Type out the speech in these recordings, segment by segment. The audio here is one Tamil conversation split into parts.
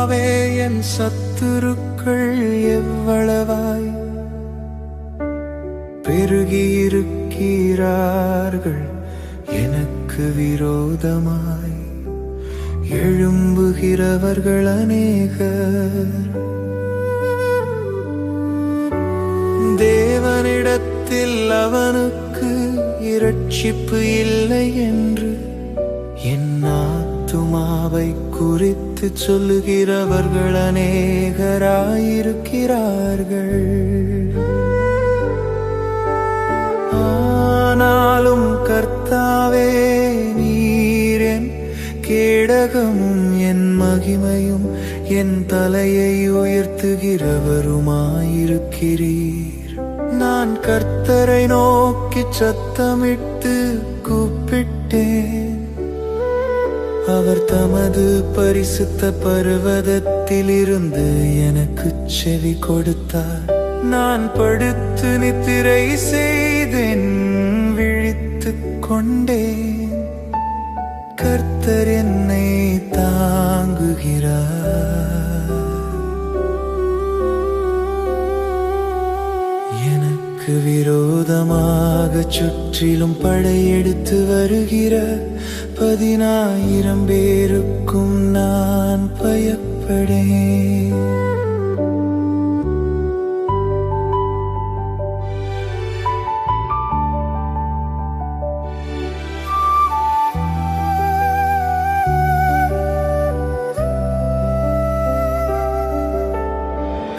கர்த்தாவே, என் சத்துருக்கள் எவ்வளவாய் பெருகியிருக்கிறார்கள், எனக்கு விரோதமாய் எழும்புகிறவர்கள் அநேகர். தேவனிடத்தில் அவனுக்கு இரட்சிப்பு இல்லை என்று என் ஆத்துமாவை குறித்து சொல்லுகிறவர்கள் அநேகராயிருக்கிறார்கள். ஆனாலும் கர்த்தாவே, நீர் என் கேடகமும் என் மகிமையும் என் தலையை உயர்த்துகிறவருமாயிருக்கிறீர். நான் கர்த்தரை நோக்கி சத்தமிட்டு கூப்பிட்டேன். அவர் தமது பரிசுத்த பர்வதத்திலிருந்து எனக்கு செவி கொடுத்தார். நான் படுத்து நித்திரை செய்தேன், விழித்துக் கொண்டேன். கர்த்தர் என்னை தாங்குகிறார். எனக்கு விரோதமாக சுற்றிலும் படையெடுத்து வருகிற 10,000 பேருக்கும் நான் பயப்படேன்.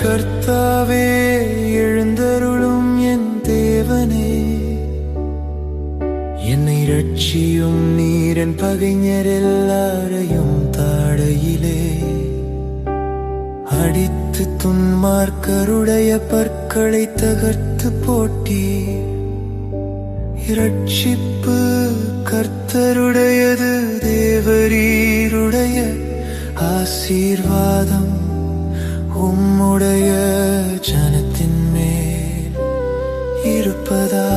கர்த்தாவே, எழுந்தருளும் என் தேவனே, என்னை ரட்சியும். நீர் என் பகைஞர் எல்லாரையும் தாடையிலே அடித்து துன்மார்க்கருடைய பற்களை தகர்த்து போட்டி. இரட்சிப்பு கர்த்தருடையது, தேவரீருடைய ஆசீர்வாதம் உம்முடைய ஜனத்தின் மேல் இருப்பதா.